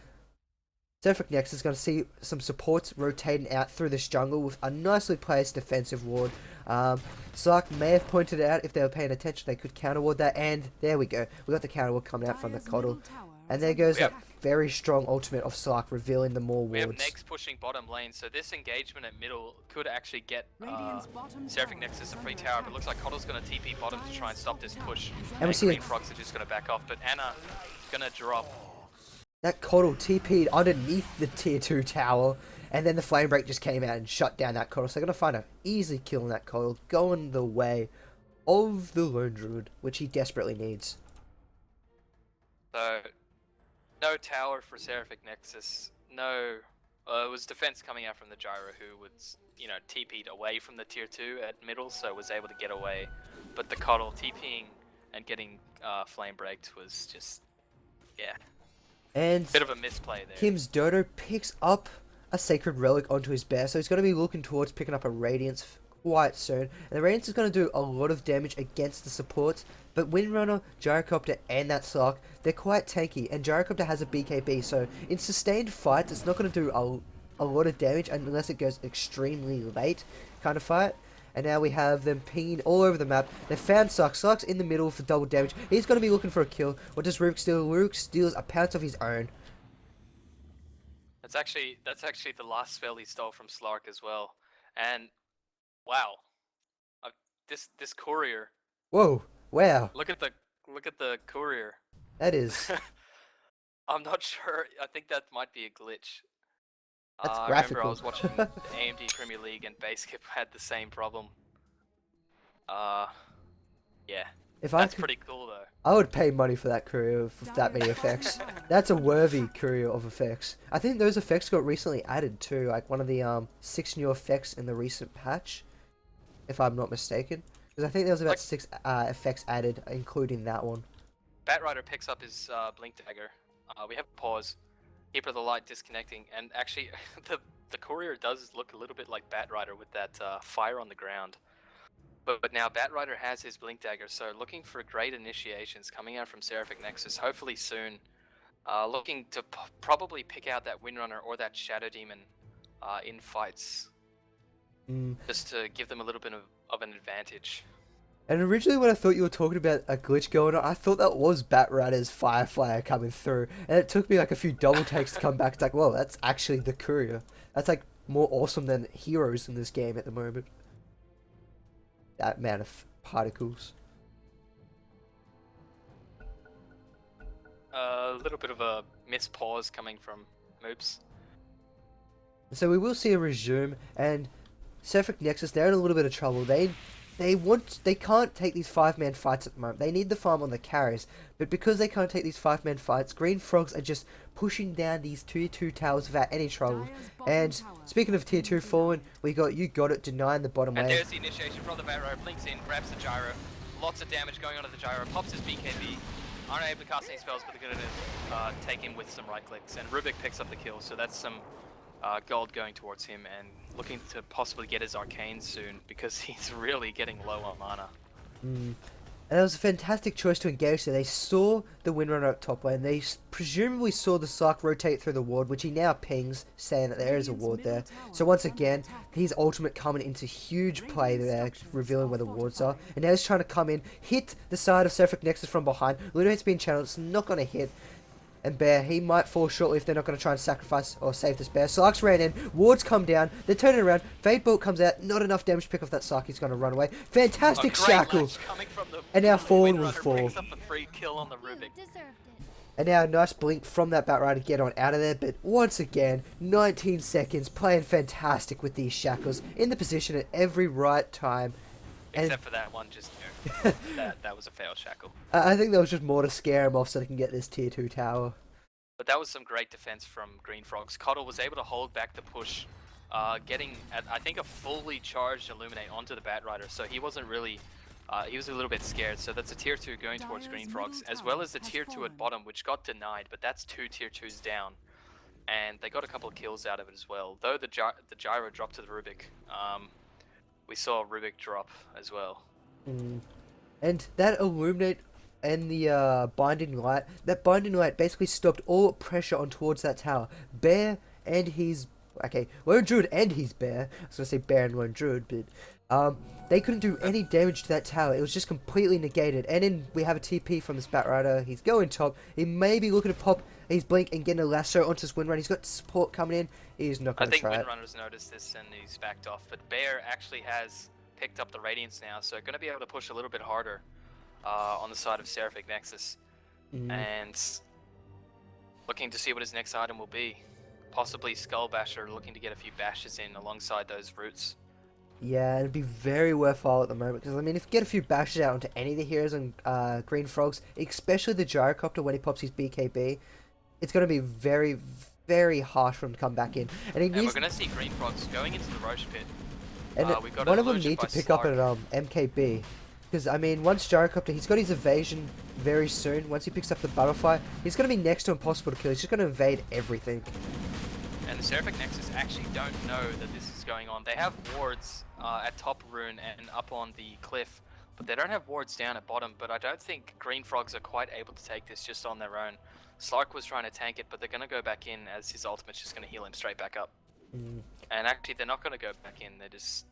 Seraphic Nexus is going to see some supports rotating out through this jungle with a nicely placed defensive ward. Slark may have pointed out if they were paying attention they could counter ward that, and there we go. We got the counter ward coming out from the Coddle. And there goes that very strong ultimate of Slark, revealing the more wards. We have Nex pushing bottom lane, so this engagement at middle could actually get Seraphic Nexus a free tower, but it looks like Coddle's going to TP bottom to try and stop this push. And we see Green Frogs are just going to back off, but Anna going to drop. That Coddle TP'd underneath the tier 2 tower, and then the Flame Break just came out and shut down that Coddle. So they're going to find an easy kill on that Coddle, going the way of the Lone Druid, which he desperately needs. So, no tower for Seraphic Nexus. No, it was defense coming out from the Gyro, who was, TP'd away from the tier 2 at middle, so was able to get away. But the Coddle TPing and getting flame braked was just, and bit of a misplay there. Kim's Dodo picks up a Sacred Relic onto his bear, so he's going to be looking towards picking up a Radiance quite soon. And the Radiance is going to do a lot of damage against the supports. But Windrunner, Gyrocopter, and that Slark, they're quite tanky, and Gyrocopter has a BKB, so in sustained fights, it's not going to do a lot of damage unless it goes extremely late kind of fight. And now we have them pinging all over the map. They found Slark. Slark's in the middle for double damage. He's going to be looking for a kill. What does Rubik steal? Rubik steals a pounce of his own. That's actually the last spell he stole from Slark as well. And wow, this courier. Whoa! Wow! Look at the courier. That is. I'm not sure. I think that might be a glitch. That's I graphical. remember I was watching AMD Premier League and Baseskip had the same problem. Yeah. That's pretty cool though. I would pay money for that courier with that many effects. That's a worthy courier of effects. I think those effects got recently added too, like one of the 6 new effects in the recent patch, if I'm not mistaken. Because I think there was about 6 effects added, including that one. Batrider picks up his blink dagger. We have a pause. Keeper of the Light disconnecting, and actually the courier does look a little bit like Batrider with that fire on the ground. But now Batrider has his blink dagger, so looking for great initiations coming out from Seraphic Nexus, hopefully soon. Looking to probably pick out that Windrunner or that Shadow Demon in fights, just to give them a little bit of an advantage. And originally when I thought you were talking about a glitch going on, I thought that was Batrider's Fireflyer coming through. And it took me like a few double takes to come back. It's like, whoa, that's actually the courier. That's like more awesome than heroes in this game at the moment. That amount of particles. A little bit of a missed pause coming from Moops. So we will see a resume, and Seraphic Nexus, they're in a little bit of trouble. They can't take these 5-man fights at the moment. They need the farm on the carries, but because they can't take these 5-man fights, Green Frogs are just pushing down these tier 2 towers without any trouble. And speaking of tier 2 fallen, we got You Got It denying the bottom lane. And there's the initiation from the Batrider, blinks in, grabs the gyro. Lots of damage going on to the gyro, pops his BKB. Aren't able to cast any spells, but they're going to take him with some right clicks. And Rubik picks up the kill, so that's some gold going towards him, and looking to possibly get his arcane soon, because he's really getting low on mana. And that was a fantastic choice to engage there. They saw the Windrunner up top lane. They presumably saw the Slark rotate through the ward, which he now pings, saying that there is a ward there. So once again, his ultimate coming into huge play there, revealing where the wards are. And now he's trying to come in, hit the side of Seraphic Nexus from behind. Lunate's been channeled, it's not going to hit. And Bear, he might fall shortly if they're not going to try and sacrifice or save this Bear. Slark's ran in, wards come down, they're turning around, Fade Bolt comes out, not enough damage to pick off that Slark, he's going to run away. Fantastic shackle! And now Fallen will fall. Up a free kill on the Rubik. And now a nice blink from that Batrider to get on out of there, but once again, 19 seconds, playing fantastic with these shackles, in the position at every right time. Except for that one, just that was a failed shackle. I think that was just more to scare him off so they can get this tier 2 tower. But that was some great defense from Green Frogs. Coddle was able to hold back the push, getting, I think, a fully charged Illuminate onto the Batrider, so he wasn't really, he was a little bit scared. So that's a tier 2 going towards Green Frogs, as well as the tier 2 at bottom, which got denied, but that's 2 tier 2s down. And they got a couple of kills out of it as well. Though the gyro dropped to the Rubik, we saw Rubik drop as well. And that Illuminate and the Binding Light, that Binding Light basically stopped all pressure on towards that tower. Bear and his, Lone Druid and his Bear, I was going to say Bear and Lone Druid, but they couldn't do any damage to that tower. It was just completely negated. And then we have a TP from this Batrider. He's going top. He may be looking to pop his blink and getting a lasso onto his Windrunner. He's got support coming in. He's not going to try it. I think Windrunner's noticed this and he's backed off. But Bear actually has picked up the Radiance now, so going to be able to push a little bit harder on the side of Seraphic Nexus. And looking to see what his next item will be. Possibly Skull Basher, looking to get a few bashes in alongside those roots. Yeah, it'd be very worthwhile at the moment, because I mean, if you get a few bashes out onto any of the heroes on Green Frogs, especially the Gyrocopter when he pops his BKB, it's going to be very, very harsh for him to come back in. And we're going to see Green Frogs going into the Roche Pit. And one of them need to pick up an MKB, because I mean, once Gyrocopter, he's got his evasion very soon. Once he picks up the Butterfly, he's going to be next to impossible to kill. He's just going to evade everything. And the Seraphic Nexus actually don't know that this is going on. They have wards at top rune and up on the cliff, But they don't have wards down at bottom, but I don't think Green Frogs are quite able to take this just on their own. Slark was trying to tank it, but they're going to go back in as his ultimate's just going to heal him straight back up. And actually, they're not going to go back in, they're just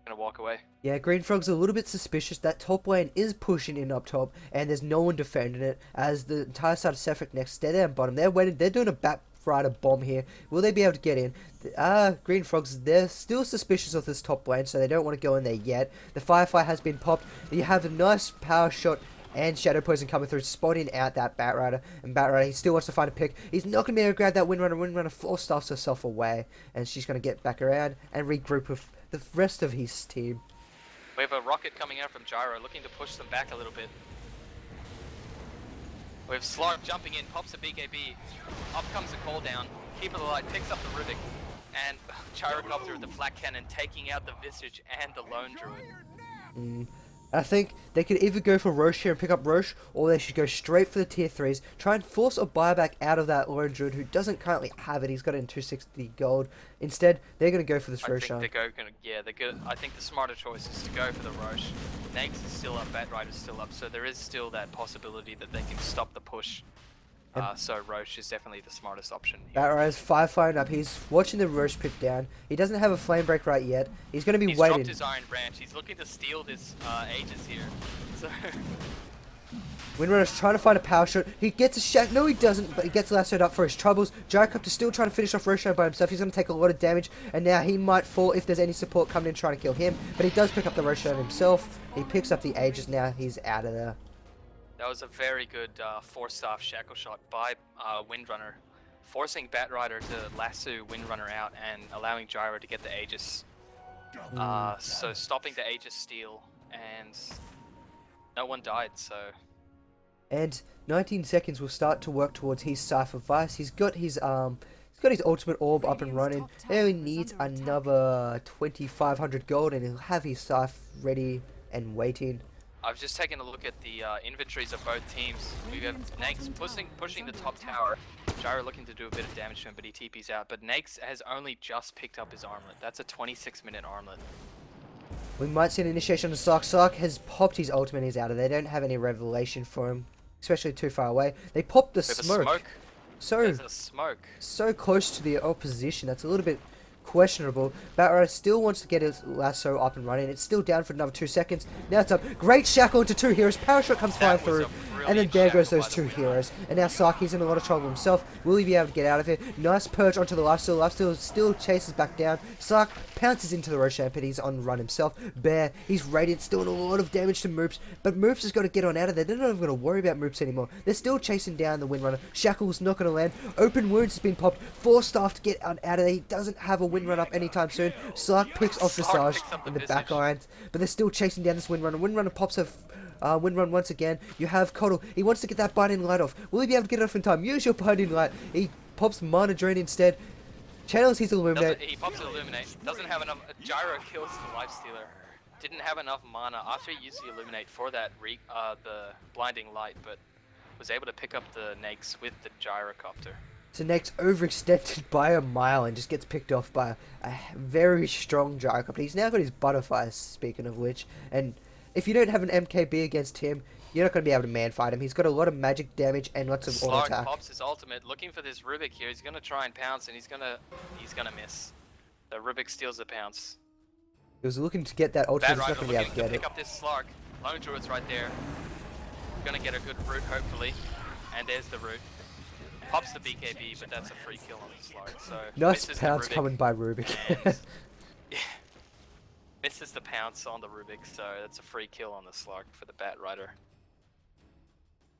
going to walk away. Yeah, Green Frog's a little bit suspicious. That top lane is pushing in up top, and there's no one defending it, as the entire side of Seraphic Nexus, they're down bottom. They're waiting, they're doing a bat rider bomb here. Will they be able to get in? Green Frogs, they're still suspicious of this top lane, so they don't want to go in there yet. The Firefly has been popped. You have a nice power shot and Shadow Poison coming through, spotting out that Batrider. And Batrider, he still wants to find a pick. He's not going to be able to grab that Windrunner. Windrunner force-staffs herself away, and she's going to get back around and regroup with the rest of his team. We have a rocket coming out from Gyro, looking to push them back a little bit. We have Slark jumping in, pops a BKB. Up comes a call down. Keeper of the Light picks up the Rubik. And Gyrocopter with the Flak Cannon taking out the Visage and the Lone Druid. I think they could either go for Roche here and pick up Roche, or they should go straight for the tier 3s, try and force a buyback out of that Lone Druid who doesn't currently have it. He's got it in 260 gold. Instead, they're going to go for this Roche. I think the smarter choice is to go for the Roche. Nags is still up, Batrider's still up, so there is still that possibility that they can stop the push. So Roche is definitely the smartest option here. Batrider's firing up. He's watching the Roche pit down. He doesn't have a flame break right yet. He's going to be He's waiting. dropped his Iron Branch. He's looking to steal this Aegis here. So Windrunner's trying to find a power shot. He gets a shot. No, he doesn't, but he gets lassoed up for his troubles. Gyrocopter's still trying to finish off Roshan by himself. He's going to take a lot of damage, and now he might fall if there's any support coming in trying to kill him. But he does pick up the Roshan himself. He picks up the Aegis. Now he's out of there. that was a very good force-staff shackle shot by Windrunner, forcing Batrider to lasso Windrunner out and allowing Gyro to get the Aegis. So stopping the Aegis steal, and no one died, so... And 19 seconds will start to work towards his Cypher Vice. He's got his ultimate orb up and running. He only needs another 2,500 gold, and he'll have his Cypher ready and waiting. I've just taken a look at the inventories of both teams. We have Nags pushing the top tower. Gyro looking to do a bit of damage to him, but he TP's out. But Nags has only just picked up his armlet. That's a 26-minute armlet. We might see an initiation on Sark. Sark has popped his ultimate. He's out of there. They don't have any revelation for him, especially too far away. They popped the smoke. There's a smoke. So close to the opposition. That's a little bit questionable. Batrider still wants to get his lasso up and running. It's still down for another 2 seconds. Now it's up. Great shackle into 2 heroes. Power shot comes flying through. And then there goes those 2 heroes. And now Sarki's in a lot of trouble himself. Will he be able to get out of here? Nice purge onto the lifesteal. Lifesteal still chases back down. Sark pounces into the Roshan, but he's on run himself. Bear, he's radiant, still doing a lot of damage to Moops. But Moops has got to get on out of there. They're not even going to worry about Moops anymore. They're still chasing down the Windrunner. Shackle's not going to land. Open Wounds has been popped. Force Staff to get out of there. He doesn't have a Windrunner up anytime soon. Sark picks off Visage in the back lines. But they're still chasing down this Windrunner. Windrunner pops a Windrun once again. You have Coddle. He wants to get that Binding Light off. Will he be able to get it off in time? Use your Binding Light. He pops Mana Drain instead. Channels his Illuminate. He pops Illuminate. Doesn't have enough. Gyro kills the Lifestealer. Didn't have enough mana after he used the Illuminate for that the Blinding Light, but was able to pick up the Nags with the Gyrocopter. So next overextended by a mile and just gets picked off by a very strong Gyrocopter. He's now got his Butterfly, speaking of which, and if you don't have an MKB against him, you're not going to be able to man fight him. He's got a lot of magic damage and lots of auto attack. Pops his ultimate, looking for this Rubik here. He's going to try and pounce, and he's going to miss. The Rubik steals the pounce. He was looking to get that ultimate. He's not going to be able to get it. Pick up this Slark. Lone Druid's right there. Going to get a good root, hopefully. And there's the root. Pops the BKB, but that's a free kill on the Slark. So nice pounce coming by Rubik. Yeah. Misses the pounce on the Rubik, so that's a free kill on the Slark for the Batrider.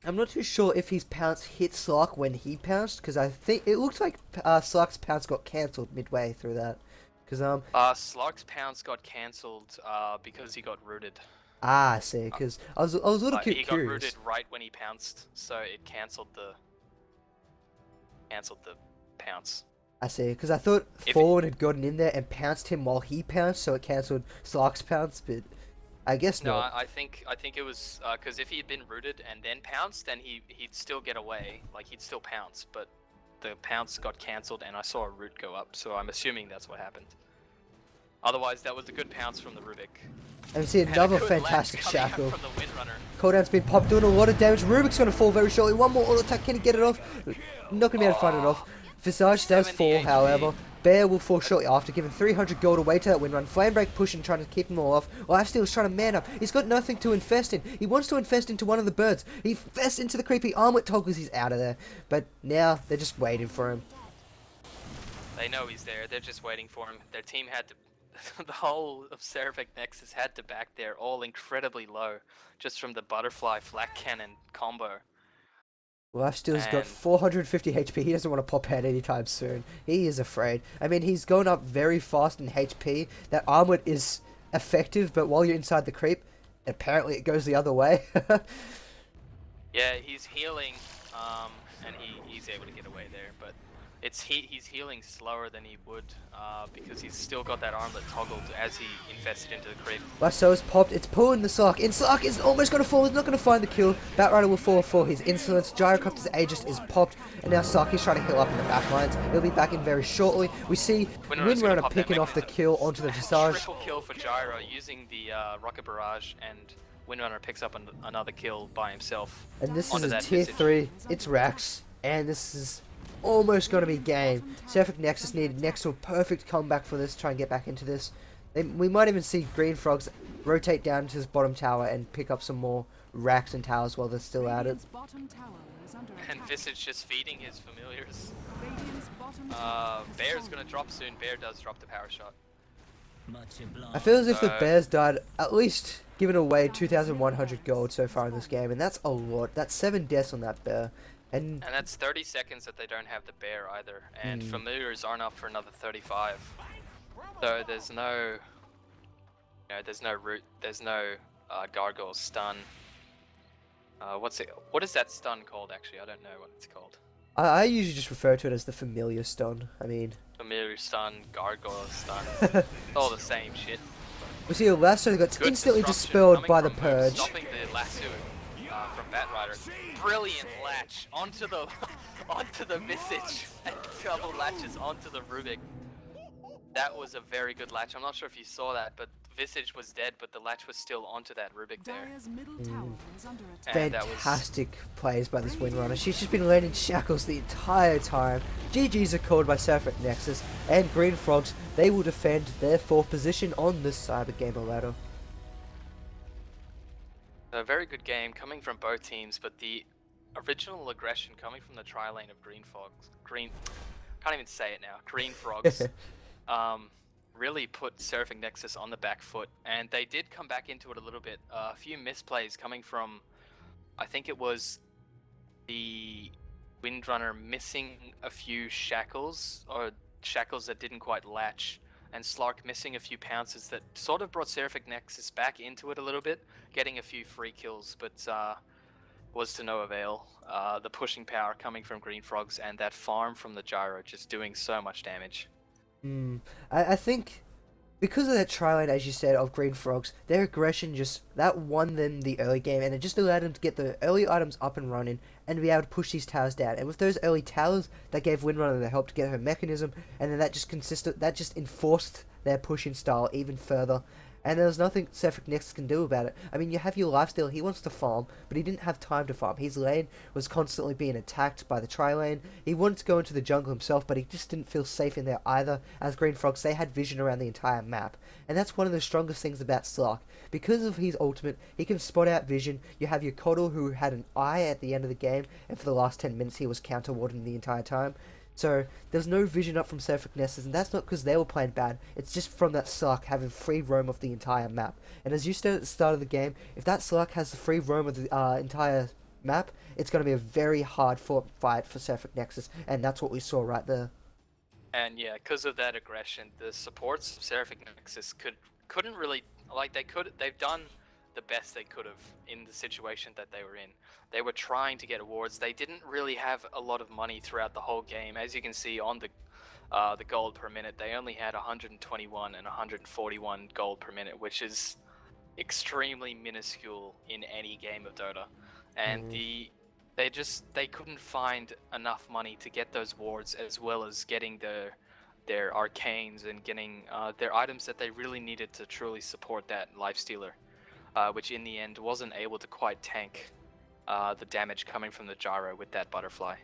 I'm not too sure if his pounce hit Slark when he pounced, because I think it looks like Slark's pounce got cancelled midway through that. Slark's pounce got cancelled because he got rooted. Ah, I see. Because I was a little curious. He got rooted right when he pounced, so it cancelled the pounce. I see, because I thought Fallen had gotten in there and pounced him while he pounced, so it cancelled Slark's pounce, but I guess not. No, I think it was because if he had been rooted and then pounced, then he'd still get away, like he'd still pounce, but the pounce got cancelled and I saw a root go up, so I'm assuming that's what happened. Otherwise, that was a good pounce from the Rubik. And we see And a another good fantastic latch coming up shackle. from the Windrunner. Cooldown's been popped, doing a lot of damage. Rubik's going to fall very shortly. One more auto attack. Can he get it off? Not going to be able to find it off. Visage does 70 fall, HP. however. Bear will fall shortly after, giving 300 gold away to that Windrun. Flamebreak pushing, trying to keep them all off. Lifesteal is trying to man up. He's got nothing to infest in. He wants to infest into one of the birds. He infests into the creepy armlet toggles. He's out of there. But now they're just waiting for him. They know he's there. They're just waiting for him. Their team had to... the whole of Seraphic Nexus had to back there, all incredibly low, just from the butterfly flak cannon combo. Lifesteal's got And- 450 HP. He doesn't want to pop out anytime soon. He is afraid. I mean, he's going up very fast in HP. That armlet is effective, but while you're inside the creep, apparently it goes the other way. Yeah, he's healing, and he's able to get away there, but he's healing slower than he would, because he's still got that armlet toggled as he infested into the creep. Lifesteal is popped. It's pulling the Slark. And Slark is almost going to fall. He's not going to find the kill. Batrider will fall for his insolence. Gyrocopter's Aegis is popped. And now Slark is trying to heal up in the back lines. He'll be back in very shortly. We see Windrunner's gonna Windrunner pop that picking off the mechanism. kill onto the Visage. Triple kill for Gyro using the Rocket Barrage, and Windrunner picks up another kill by himself. And this is onto a that tier Visage. 3. It's Rax. And this is almost going to be game. Seraphic Nexus needed next to a perfect comeback for this. Try and get back into this. We might even see Green Frogs rotate down to this bottom tower and pick up some more racks and towers while they're still at it. Radiant's bottom tower is under And attack. Visage just feeding his familiars. Radiant's bottom tower is Bear's falling. gonna drop soon. Bear does drop the power shot. I feel as if the So- Bears died at least giving away 2,100 gold so far in this game, and that's a lot. That's 7 deaths on that Bear. And And that's 30 seconds that they don't have the bear either. And familiars aren't up for another 35. So there's no, there's no root, there's no gargoyle stun. What is that stun called actually? I don't know what it's called. I usually just refer to it as the familiar stun. I mean, Familiar stun, gargoyle stun. All the same shit. we see a lasso that got Good instantly disruption dispelled coming by the from purge. Stopping the lasso from Batrider. Brilliant latch onto the onto the Visage and double latches onto the Rubik. That was a very good latch. I'm not sure if you saw that, but Visage was dead, but the latch was still onto that Rubik there. Dire's middle tower is under attack. And that was Fantastic plays by this Windrunner. She's just been landing shackles the entire time. GG's are called by Seraphic Nexus, and Green Frogs, they will defend their 4th position on this Cybergamer Ladder. a very good game coming from both teams, but the original aggression coming from the tri-lane of Green can't even say it now, Green Frogs, really put Seraphic Nexus on the back foot, and they did come back into it a little bit. A few misplays coming from, I think it was the Windrunner missing a few shackles, or shackles that didn't quite latch, and Slark missing a few pounces that sort of brought Seraphic Nexus back into it a little bit, getting a few free kills, but was to no avail. The pushing power coming from Green Frogs and that farm from the Gyro just doing so much damage. I think because of that tri-lane, as you said, of Green Frogs, their aggression that won them the early game, and it just allowed them to get the early items up and running and be able to push these towers down. And with those early towers, that gave Windrunner the help to get her mechanism, and then that just enforced their pushing style even further. And there's nothing Seraphic Nexus can do about it. I mean, you have your lifesteal, he wants to farm, but he didn't have time to farm. His lane was constantly being attacked by the tri-lane. He wanted to go into the jungle himself, but he just didn't feel safe in there either. As Green Frogs, they had vision around the entire map. And that's one of the strongest things about Slark. Because of his ultimate, he can spot out vision. You have your Coddle, who had an eye at the end of the game, and for the last 10 minutes he was counter-warding the entire time. So there's no vision up from Seraphic Nexus, and that's not because they were playing bad. It's just from that Slark having free roam of the entire map. And as you said at the start of the game, if that Slark has the free roam of the entire map, it's going to be a very hard fought fight for Seraphic Nexus, and that's what we saw right there. And yeah, because of that aggression, the supports of Seraphic Nexus couldn't really, they've done the best they could have in the situation that they were in. They were trying to get awards. They didn't really have a lot of money throughout the whole game. As you can see on the gold per minute, they only had 121 and 141 gold per minute, which is extremely minuscule in any game of Dota. And they couldn't find enough money to get those awards, as well as getting the their arcanes and getting their items that they really needed to truly support that lifestealer, which in the end wasn't able to quite tank the damage coming from the gyro with that butterfly.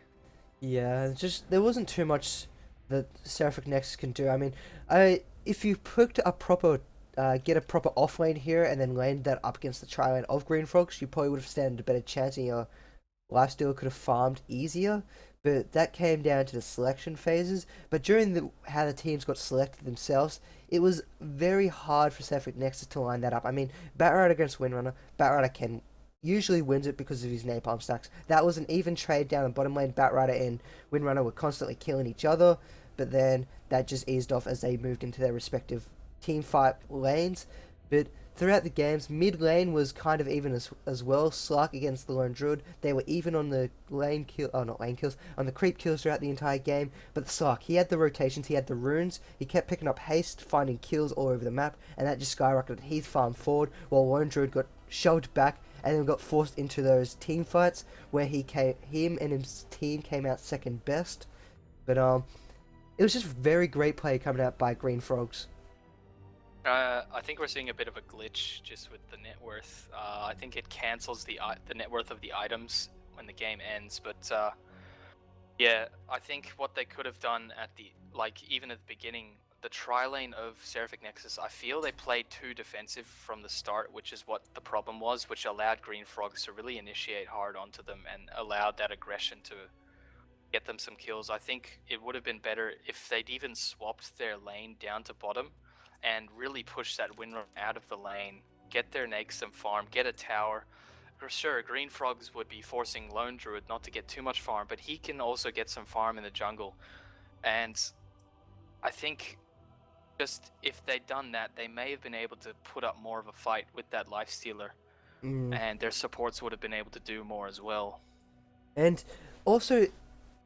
Yeah, just there wasn't too much that Seraphic Nexus can do. I mean, if you picked a proper, get a proper off lane here and then landed that up against the tri lane of Green Frogs, you probably would have stand a better chance and your lifesteal could have farmed easier. But that came down to the selection phases. But during how the teams got selected themselves, it was very hard for Seraphic Nexus to line that up. I mean, Batrider against Windrunner, Batrider can usually wins it because of his napalm stacks. That was an even trade down the bottom lane. Batrider and Windrunner were constantly killing each other, but then that just eased off as they moved into their respective team fight lanes. But throughout the games, mid lane was kind of even as well. Slark against the Lone Druid, they were even on the lane kill, not lane kills, on the creep kills throughout the entire game. But Slark, he had the rotations, he had the runes, he kept picking up haste, finding kills all over the map, and that just skyrocketed his farm forward, while Lone Druid got shoved back and then got forced into those team fights where him and his team came out second best. But it was just very great play coming out by Green Frogs. I think we're seeing a bit of a glitch just with the net worth. I think it cancels the net worth of the items when the game ends. But yeah, I think what they could have done at the even at the beginning, the tri lane of Seraphic Nexus, I feel they played too defensive from the start, which is what the problem was, which allowed Green Frogs to really initiate hard onto them and allowed that aggression to get them some kills. I think it would have been better if they'd even swapped their lane down to bottom and really push that Windrunner out of the lane, get their nakes some farm, get a tower. Sure, Green Frogs would be forcing Lone Druid not to get too much farm, but he can also get some farm in the jungle. And I think just if they'd done that, they may have been able to put up more of a fight with that lifestealer, and their supports would have been able to do more as well. And also,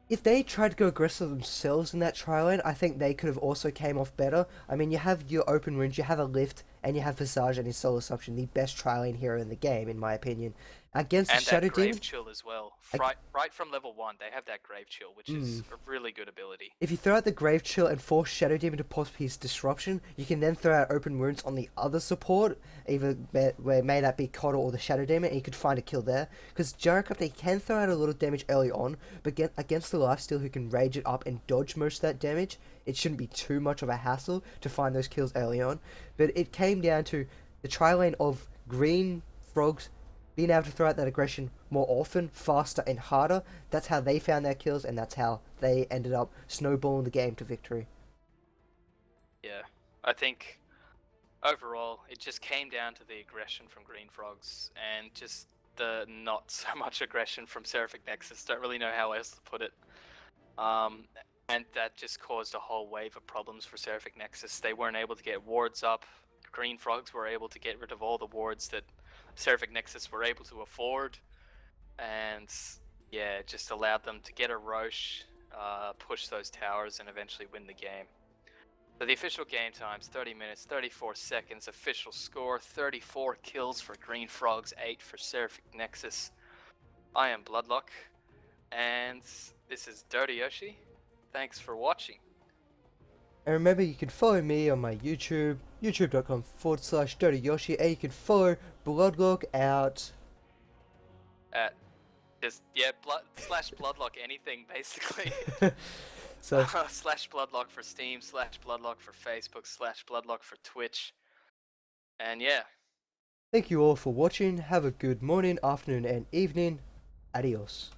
if they tried to go aggressive themselves in that tri lane, I think they could have also came off better. I mean, you have your open runes, you have a lift, and you have Visage and his Soul Assumption, the best tri lane hero in the game, in my opinion. Against and the Shadow that Grave Demon, Chill as well. Right from level 1, they have that Grave Chill, which is a really good ability. if you throw out the Grave Chill and force Shadow Demon to pop his Disruption, you can then throw out open wounds on the other support, either where may that be Coddle or the Shadow Demon, and you could find a kill there. Because Gyrocopter can throw out a little damage early on, but against the Lifesteal who can rage it up and dodge most of that damage, it shouldn't be too much of a hassle to find those kills early on. But it came down to the tri lane of Green Frogs being able to throw out that aggression more often, faster and harder. That's how they found their kills, and that's how they ended up snowballing the game to victory. Yeah, I think overall it just came down to the aggression from Green Frogs and just the not so much aggression from Seraphic Nexus. Don't really know how else to put it. And that just caused a whole wave of problems for Seraphic Nexus. They weren't able to get wards up. Green Frogs were able to get rid of all the wards that Seraphic Nexus were able to afford, and yeah, it just allowed them to get a Roche, push those towers, and eventually win the game. So the official game times, 30 minutes, 34 seconds. Official score, 34 kills for Green Frogs, 8 for Seraphic Nexus. I am Bloodlock, and this is Dirty Yoshi. Thanks for watching. And remember, you can follow me on my YouTube, youtube.com/DirtyYoshi, and you can follow Bloodlock out At just, yeah, /Bloodlock anything, basically. So, /Bloodlock for Steam, /Bloodlock for Facebook, /Bloodlock for Twitch. And yeah. thank you all for watching. Have a good morning, afternoon, and evening. Adios.